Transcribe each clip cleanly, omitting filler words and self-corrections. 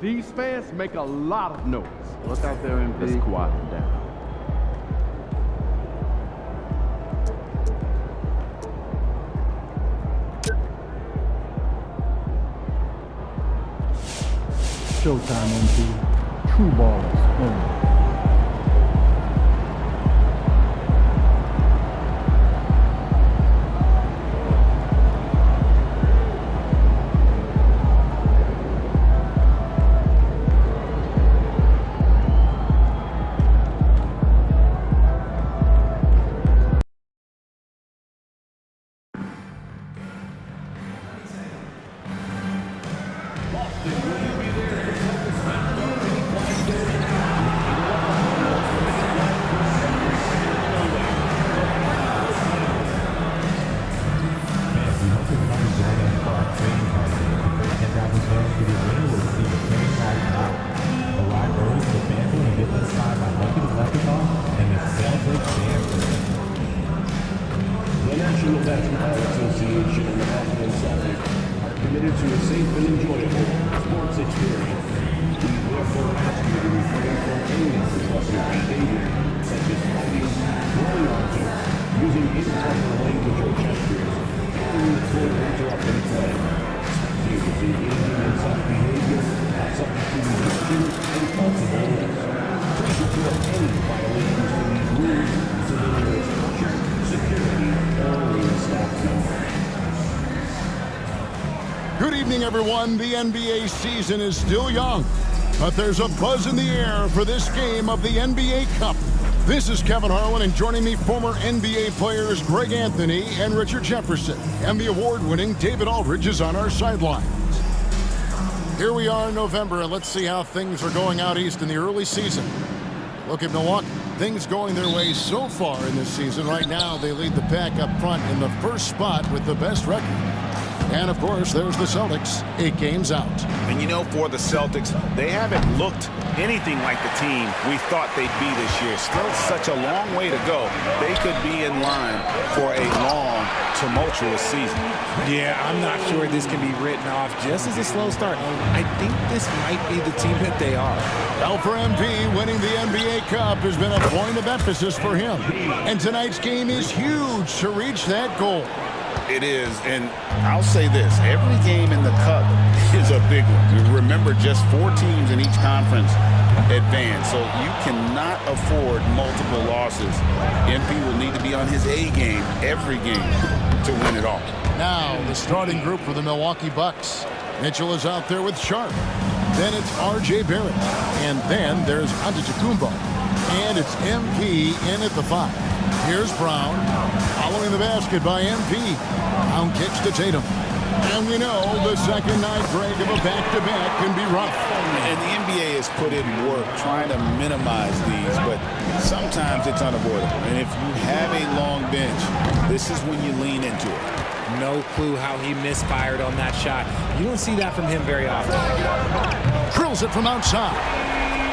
These fans make a lot of noise. Look out there, MP. Let's quiet them down. Showtime, MP. True ballers only. Committed to a safe and enjoyable sports experience. We therefore ask you to refrain from any disruptive behavior, such as fighting, throwing objects, using improper language or gestures, entering the court or interrupting play. Spectators engaging in such behavior are subject to rejection and possible arrest. Please report any violations to these rules so that there is structure, security, or arena staff member. Good evening, everyone. The NBA season is still young, but there's a buzz in the air for this game of the NBA Cup. This is Kevin Harlan, and joining me, former NBA players Greg Anthony and Richard Jefferson, and the award-winning David Aldridge is on our sidelines. Here we are in November, and let's see how things are going out east in the early season. Look at Milwaukee. Things going their way so far in this season. Right now, they lead the pack up front in the first spot with the best record. And, of course, there's the Celtics, 8 games out. And, you know, for the Celtics, they haven't looked anything like the team we thought they'd be this year. Still such a long way to go. They could be in line for a long, tumultuous season. Yeah, I'm not sure this can be written off just as a slow start. I think this might be the team that they are. Well, for MP, winning the NBA Cup has been a point of emphasis for him. And tonight's game is huge to reach that goal. It is, and I'll say this, every game in the Cup is a big one. Remember, just 4 teams in each conference advance, so you cannot afford multiple losses. MP will need to be on his A game every game to win it all. Now, the starting group for the Milwaukee Bucks. Mitchell is out there with Sharp. Then it's R.J. Barrett. And then there's Antetokounmpo. And it's MP in at the 5. Here's Brown, following the basket by MP. Brown kicks to Tatum. And we know the second night break of a back-to-back can be rough. And the NBA has put in work trying to minimize these, but sometimes it's unavoidable. And if you have a long bench, this is when you lean into it. No clue how he misfired on that shot. You don't see that from him very often. Drills it from outside.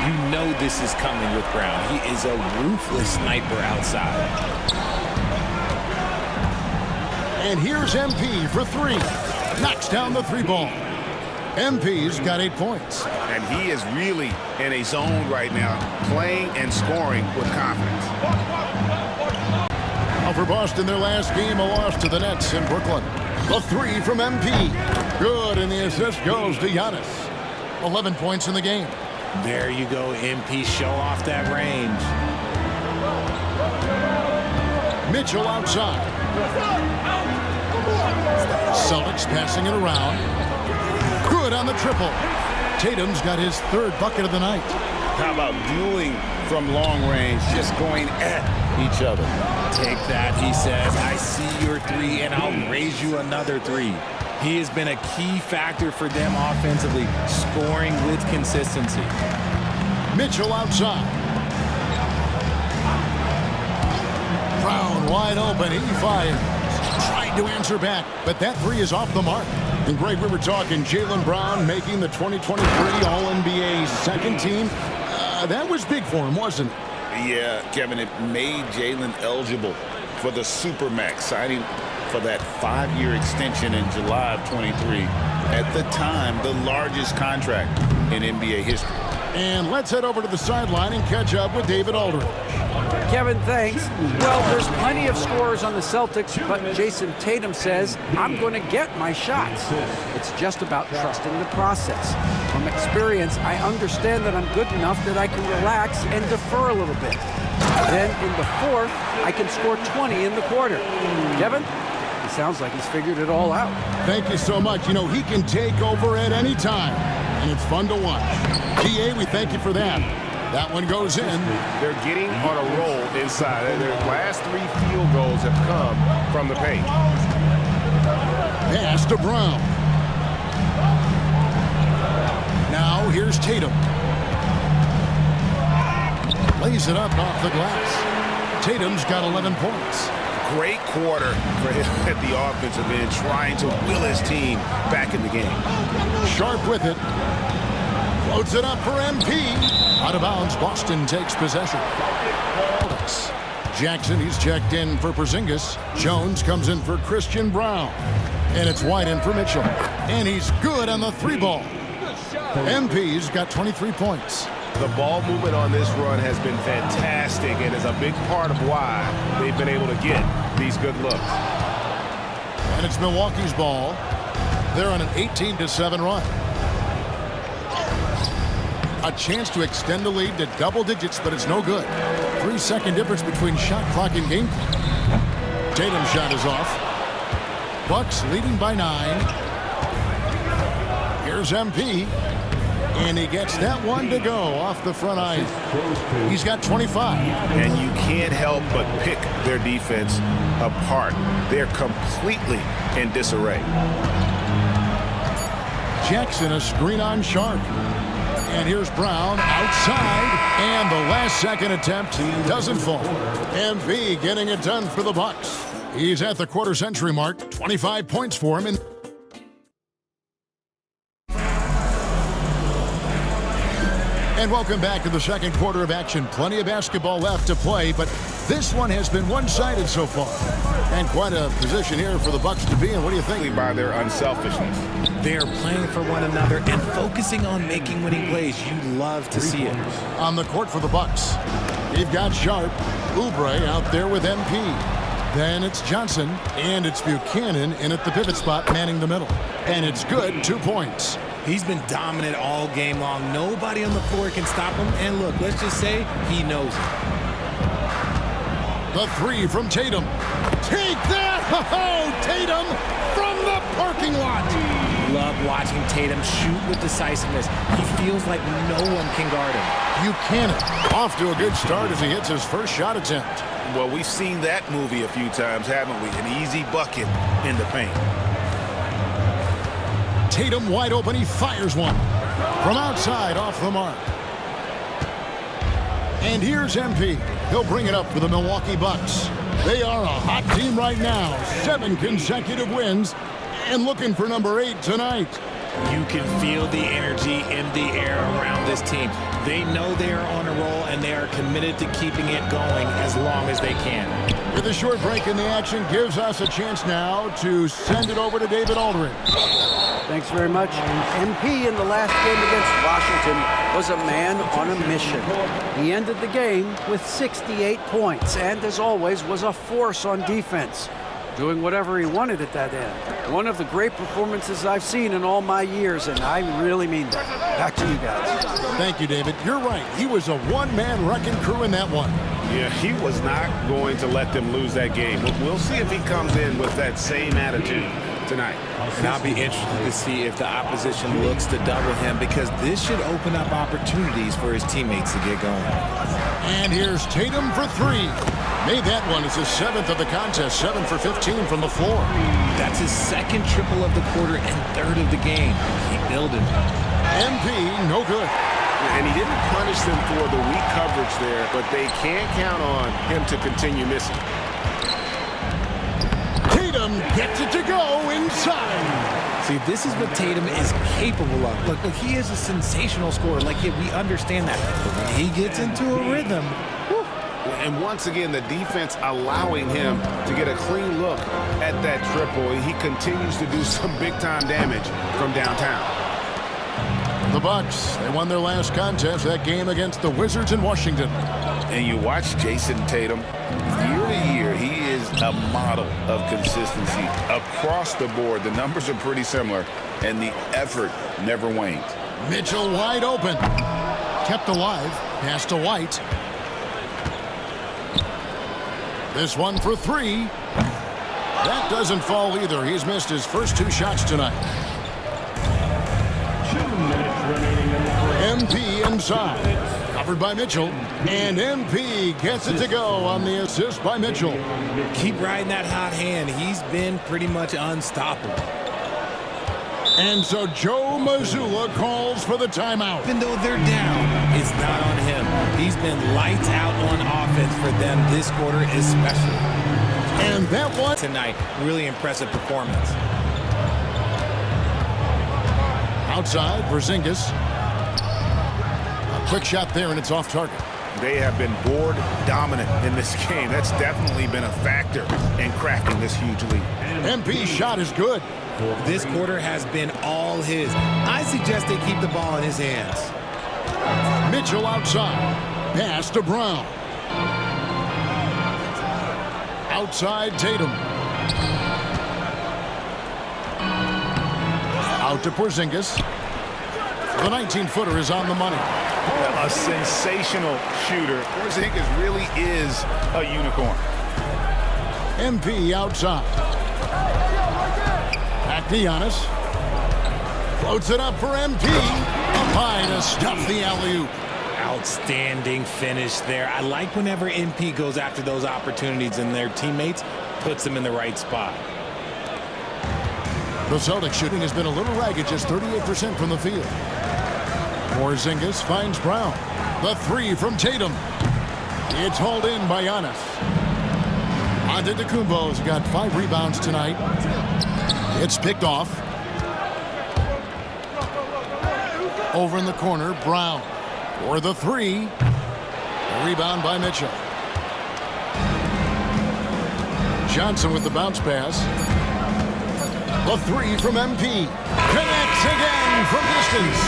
You know this is coming with Brown. He is a ruthless sniper outside. And here's MP for 3. Knocks down the 3-ball. MP's got 8 points. And he is really in a zone right now, playing and scoring with confidence. Now for Boston, their last game, a loss to the Nets in Brooklyn. The 3 from MP. Good, and the assist goes to Giannis. 11 points in the game. There you go, MP. Show off that range. Mitchell outside. Celtics passing it around. Good on the triple. Tatum's got his 3rd bucket of the night. How about dueling from long range, just going at each other? Take that, he says. I see your 3, and I'll raise you another 3. He has been a key factor for them offensively, scoring with consistency. Mitchell outside. Brown wide open. He fires. Tried to answer back, but that 3 is off the mark. And Greg, we were talking Jaylen Brown making the 2023 All-NBA second team. That was big for him, wasn't it? Yeah, Kevin, it made Jaylen eligible for the Supermax, signing for that 5-year extension in July of 23. At the time, the largest contract in NBA history. And let's head over to the sideline and catch up with David Aldridge. Kevin, thanks. Well, there's plenty of scorers on the Celtics, but Jason Tatum says, I'm going to get my shots. It's just about trusting the process. From experience, I understand that I'm good enough that I can relax and defer a little bit. Then in the fourth, I can score 20 in the quarter. Kevin? It sounds like he's figured it all out. Thank you so much. You know, he can take over at any time, and it's fun to watch. DA, we thank you for that. That one goes in. They're getting on a roll inside. Their last 3 field goals have come from the paint. Pass to Brown. Now here's Tatum. Lays it up off the glass. Tatum's got 11 points. Great quarter for him at the offensive end, trying to will his team back in the game. Sharp with it. Floats it up for MP. Out of bounds, Boston takes possession. Jackson, he's checked in for Porzingis. Jones comes in for Christian Brown. And it's White in for Mitchell. And he's good on the 3-ball. MP's got 23 points. The ball movement on this run has been fantastic and is a big part of why they've been able to get these good looks. And it's Milwaukee's ball. They're on an 18-7 run. A chance to extend the lead to double digits, but it's no good. 3-second difference between shot clock and game clock. Tatum's shot is off. Bucks leading by 9. Here's MP. And he gets that one to go off the front ice. He's got 25. And you can't help but pick their defense apart. They're completely in disarray. Jackson, a screen on Sharp. And here's Brown outside. And the last second attempt doesn't fall. MP getting it done for the Bucks. He's at the quarter century mark. 25 points for him. And welcome back to the second quarter of action. Plenty of basketball left to play, but this one has been one-sided so far. And quite a position here for the Bucks to be in. What do you think? By their unselfishness. They're playing for one another and focusing on making winning plays. You love to see it. On the court for the Bucks, they've got Sharp, Oubre out there with MP. Then it's Johnson, and it's Buchanan in at the pivot spot, manning the middle. And it's good, 2 points. He's been dominant all game long. Nobody on the floor can stop him. And look, let's just say he knows it. The 3 from Tatum. Take that! Oh, Tatum from the parking lot. Love watching Tatum shoot with decisiveness. He feels like no one can guard him. Buchanan off to a good start as he hits his first shot attempt. Well, we've seen that movie a few times, haven't we? An easy bucket in the paint. Tatum wide open, he fires one. From outside, off the mark. And here's MP. He'll bring it up for the Milwaukee Bucks. They are a hot team right now. 7 consecutive wins. And looking for number 8 tonight. You can feel the energy in the air around this team. They know they are on a roll, and they are committed to keeping it going as long as they can. With a short break in the action, gives us a chance now to send it over to David Aldridge. Thanks very much. MP in the last game against Washington was a man on a mission. He ended the game with 68 points and, as always, was a force on defense, doing whatever he wanted at that end. One of the great performances I've seen in all my years, and I really mean that. Back to you guys. Thank you, David. You're right. He was a one-man wrecking crew in that one. Yeah, he was not going to let them lose that game. We'll see if he comes in with that same attitude tonight. And I'll be interested to see if the opposition looks to double him, because this should open up opportunities for his teammates to get going. And here's Tatum for 3. Made that one. It's his 7th of the contest. 7 for 15 from the floor. That's his 2nd triple of the quarter and 3rd of the game. Keep building. MP, no good. And he didn't punish them for the weak coverage there, but they can't count on him to continue missing. Tatum gets it to go inside. See, this is what Tatum is capable of. Look, he is a sensational scorer. Like, we understand that. But when he gets into a rhythm, And once again, the defense allowing him to get a clean look at that triple. He continues to do some big-time damage from downtown. The Bucks, they won their last contest, that game against the Wizards in Washington. And you watch Jason Tatum, year to year, he is a model of consistency. Across the board, the numbers are pretty similar, and the effort never wanes. Mitchell wide open. Kept alive. Pass to White. This one for three. That doesn't fall either. He's missed his first 2 shots tonight. 2 minutes remaining in the first. MP inside. Covered by Mitchell. And MP gets it to go on the assist by Mitchell. Keep riding that hot hand. He's been pretty much unstoppable. And so Joe Mazzulla calls for the timeout. Even though they're down, it's not on him. He's been lights out on offense for them this quarter especially. And that one Tonight, really impressive performance. outside, Porzingis. A quick shot there, and it's off target. They have been board dominant in this game. That's definitely been a factor in cracking this huge lead. MP's shot is good. This quarter has been all his. I suggest they keep the ball in his hands. Mitchell outside. Pass to Brown. Outside Tatum. Out to Porzingis. The 19-footer is on the money. A sensational shooter. Porzingis really is a unicorn. MP outside. Back to Giannis. Floats it up for MP. Up high to stuff the alley-oop. Outstanding finish there. I like whenever MP goes after those opportunities and their teammates puts them in the right spot. The Celtics shooting has been a little ragged, just 38% from the field. Porzingis finds Brown. The 3 from Tatum. It's hauled in by Giannis. Antetokounmpo's got 5 rebounds tonight. It's picked off. Over in the corner, Brown for the 3. A rebound by Mitchell. Johnson with the bounce pass. The 3 from MP. Connects again from distance.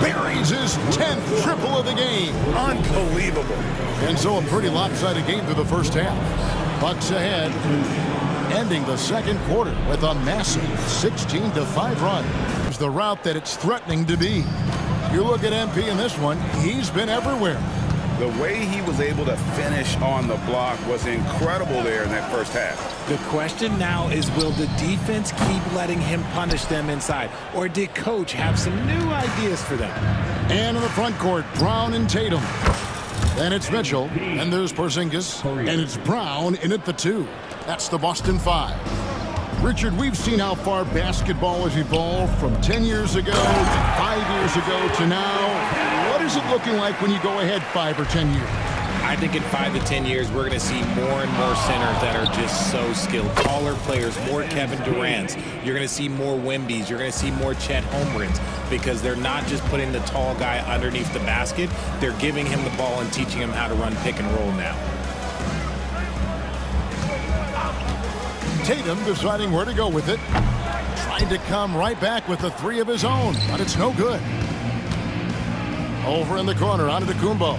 Buries his 10th triple of the game. Unbelievable. And so a pretty lopsided game through the first half. Bucks ahead, ending the second quarter with a massive 16-5 run. It's the route that it's threatening to be. You look at MP in this one, he's been everywhere. The way he was able to finish on the block was incredible there in that first half. The question now is, will the defense keep letting him punish them inside? Or did Coach have some new ideas for them? And in the front court, Brown and Tatum. Then it's Mitchell, and there's Porzingis, and it's Brown in at the 2. That's the Boston 5. Richard, we've seen how far basketball has evolved from 10 years ago, 5 years ago to now. What is it looking like when you go ahead 5 or 10 years? I think in 5 to 10 years, we're going to see more and more centers that are just so skilled. Taller players, more Kevin Durant's. You're going to see more Wemby's. You're going to see more Chet Holmgrens because they're not just putting the tall guy underneath the basket. They're giving him the ball and teaching him how to run pick and roll now. Tatum deciding where to go with it. Trying to come right back with the 3 of his own, but it's no good. Over in the corner, Antetokounmpo.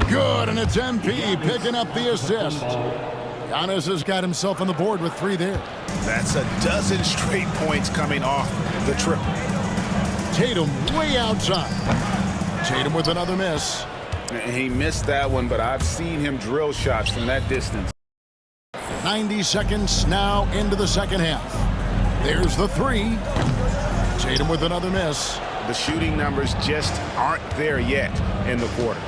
Good, and it's MP picking up the assist. Giannis has got himself on the board with 3 there. That's a dozen straight points coming off the triple. Tatum way outside. Tatum with another miss. He missed that one, but I've seen him drill shots from that distance. 90 seconds now into the second half. There's the 3. Tatum with another miss. The shooting numbers just aren't there yet in the quarter.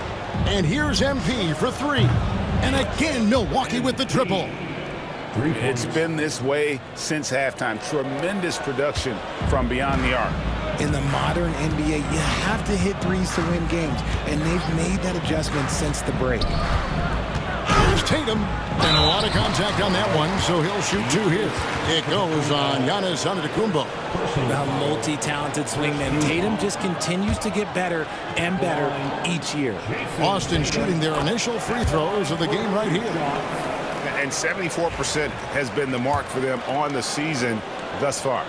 And here's MP for 3. And again, Milwaukee with the triple. It's been this way since halftime. Tremendous production from beyond the arc. In the modern NBA, you have to hit threes to win games, and they've made that adjustment since the break. Here's Tatum, and a lot of contact on that one, so he'll shoot 2 here. It goes on Giannis Antetokounmpo. A multi-talented swingman. Tatum just continues to get better and better each year. Boston shooting their initial free throws of the game right here. And 74% has been the mark for them on the season thus far.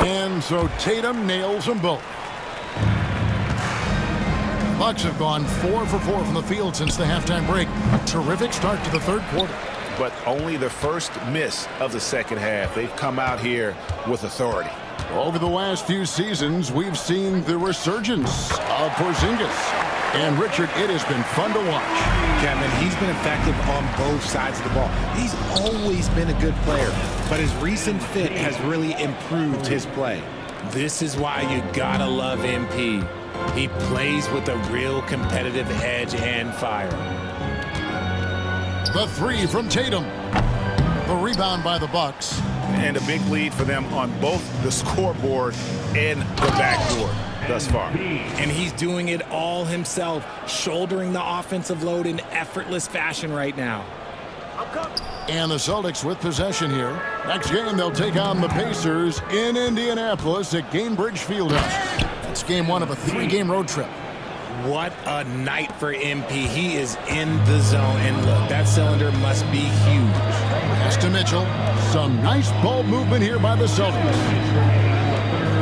And so Tatum nails them both. Bucks have gone 4 for 4 from the field since the halftime break. A terrific start to the third quarter. But only the first miss of the second half. They've come out here with authority. Over the last few seasons, we've seen the resurgence of Porzingis. And Richard, it has been fun to watch. Kevin, he's been effective on both sides of the ball. He's always been a good player, but his recent fit has really improved his play. This is why you gotta love MP. He plays with a real competitive edge and fire. The 3 from Tatum. The rebound by the Bucks. And a big lead for them on both the scoreboard and the backboard thus far. And he's doing it all himself, shouldering the offensive load in effortless fashion right now. And the Celtics with possession here. Next game, they'll take on the Pacers in Indianapolis at Gainbridge Fieldhouse. That's game 1 of a 3-game road trip. What a night for MP. He is in the zone. And look, that cylinder must be huge. Pass to Mitchell. Some nice ball movement here by the Celtics.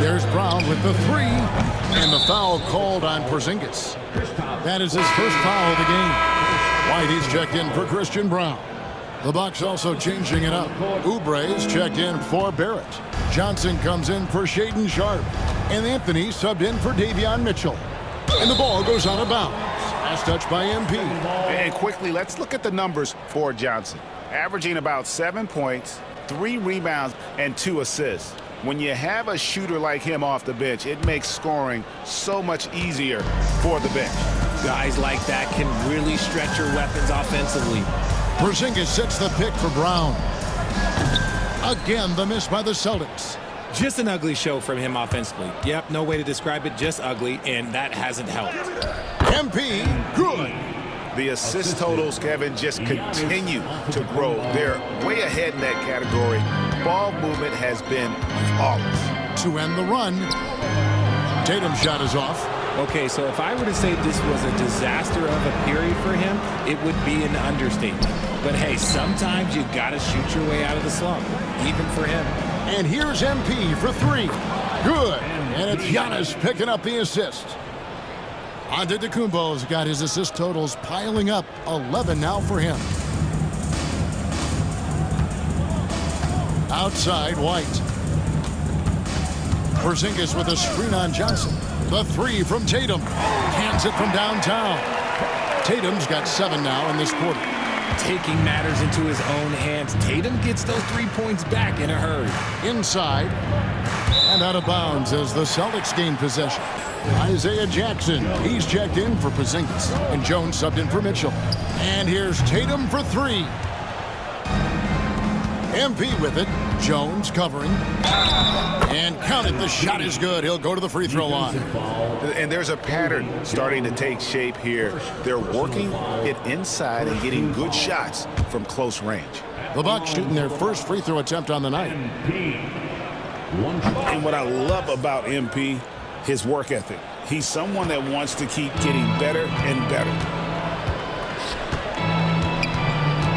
There's Brown with the 3. And the foul called on Porzingis. That is his first foul of the game. White is checked in for Christian Brown. The Bucks also changing it up. Oubre's checked in for Barrett. Johnson comes in for Shaedon Sharpe. And Anthony subbed in for Davion Mitchell. And the ball goes out of bounds. Last touch by MP. And quickly, let's look at the numbers for Johnson. Averaging about 7 points, 3 rebounds, and 2 assists. When you have a shooter like him off the bench, it makes scoring so much easier for the bench. Guys like that can really stretch your weapons offensively. Porzingis sets the pick for Brown. Again, the miss by the Celtics. Just an ugly show from him offensively. Yep, no way to describe it, just ugly, and that hasn't helped. MP, good. The assist totals, Kevin, just continue to grow. They're way ahead in that category. Ball movement has been flawless. To end the run, Tatum's shot is off. Okay, so if I were to say this was a disaster of a period for him, it would be an understatement. But hey, sometimes you gotta shoot your way out of the slump, even for him. And here's MP for 3. Good. And it's Giannis picking up the assist. Antetokounmpo's got his assist totals piling up. 11 now for him. Outside, White. Porzingis with a screen on Johnson. The 3 from Tatum. Hands it from downtown. Tatum's got 7 now in this quarter. Taking matters into his own hands. Tatum gets those 3 points back in a hurry. Inside and out of bounds as the Celtics gain possession. Isaiah Jackson, he's checked in for Porzingis. And Jones subbed in for Mitchell. And here's Tatum for 3. MP with it. Jones covering. And count it, the shot is good. He'll go to the free throw line. And there's a pattern starting to take shape here. They're working it inside and getting good shots from close range. The Bucks shooting their first free throw attempt on the night. And what I love about MP, his work ethic. He's someone that wants to keep getting better and better.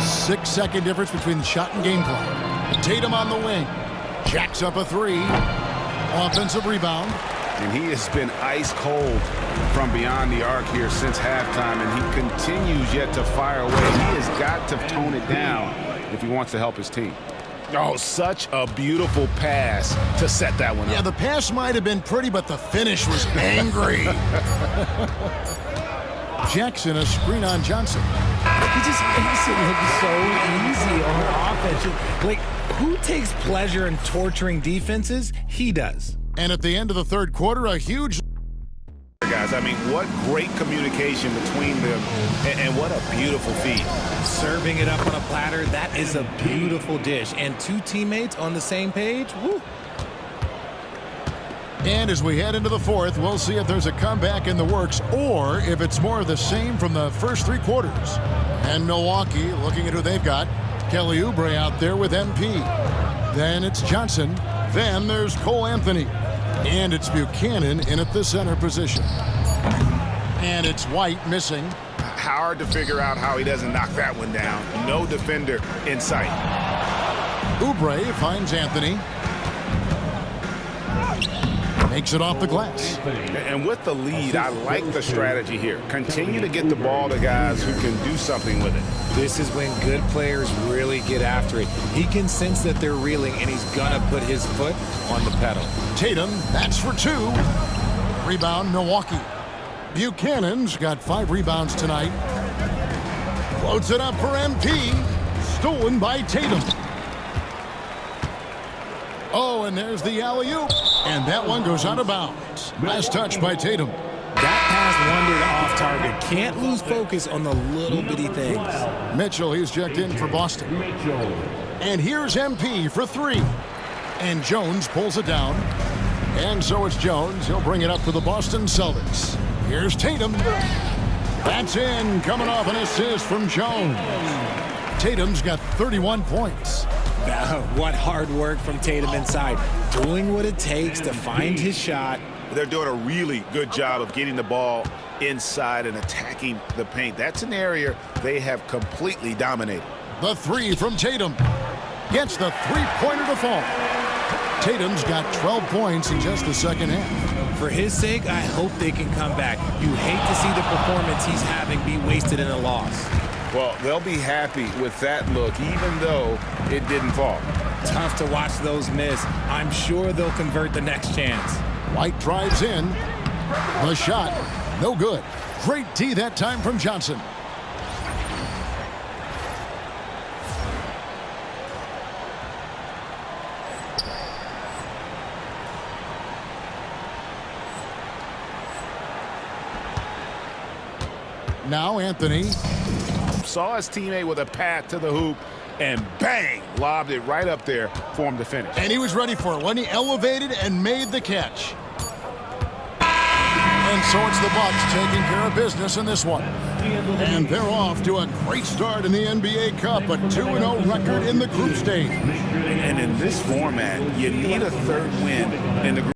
6-second difference between shot and game plan. Tatum on the wing. Jacks up a 3. Offensive rebound. And he has been ice cold from beyond the arc here since halftime, and he continues yet to fire away. He has got to tone it down if he wants to help his team. Oh, such a beautiful pass to set that one up. Yeah, the pass might have been pretty, but the finish was angry. Jackson, a screen on Johnson. He just makes it look so easy on offense. Like, who takes pleasure in torturing defenses? He does. And at the end of the third quarter, a huge... Guys, I mean, what great communication between them, and what a beautiful feed. Serving it up on a platter, that is a beautiful dish. And 2 teammates on the same page, woo. And as we head into the fourth, we'll see if there's a comeback in the works or if it's more of the same from the first 3 quarters. And Milwaukee, looking at who they've got, Kelly Oubre out there with MP. Then it's Johnson. Then there's Cole Anthony. And it's Buchanan in at the center position. And it's White missing. Hard to figure out how he doesn't knock that one down. No defender in sight. Oubre finds Anthony. Makes it off the glass. And with the lead, I like the strategy here. Continue to get the ball to guys who can do something with it. This is when good players really get after it. He can sense that they're reeling, and he's going to put his foot on the pedal. Tatum, that's for 2. Rebound, Milwaukee. Buchanan's got 5 rebounds tonight. Floats it up for MP. Stolen by Tatum. Oh, and there's the alley-oop. And that one goes out of bounds. Nice touch by Tatum. That pass wandered off target. Can't lose focus on the little bitty things. Mitchell, he's checked in for Boston. And here's MP for 3. And Jones pulls it down. And so it's Jones. He'll bring it up for the Boston Celtics. Here's Tatum. That's in, coming off an assist from Jones. Tatum's got 31 points. What hard work from Tatum inside. Doing what it takes to find his shot. They're doing a really good job of getting the ball inside and attacking the paint. That's an area they have completely dominated. The 3 from Tatum. Gets the 3-pointer to fall. Tatum's got 12 points in just the second half. For his sake, I hope they can come back. You hate to see the performance he's having be wasted in a loss. Well, they'll be happy with that look, even though it didn't fall. Tough to watch those miss. I'm sure they'll convert the next chance. White drives in. The shot, no good. Great D that time from Johnson. Now Anthony. Saw his teammate with a path to the hoop, and bang, lobbed it right up there for him to finish. And he was ready for it when he elevated and made the catch. And so it's the Bucks taking care of business in this one. And they're off to a great start in the NBA Cup, a 2-0 record in the group stage. And in this format, you need a third win in the group.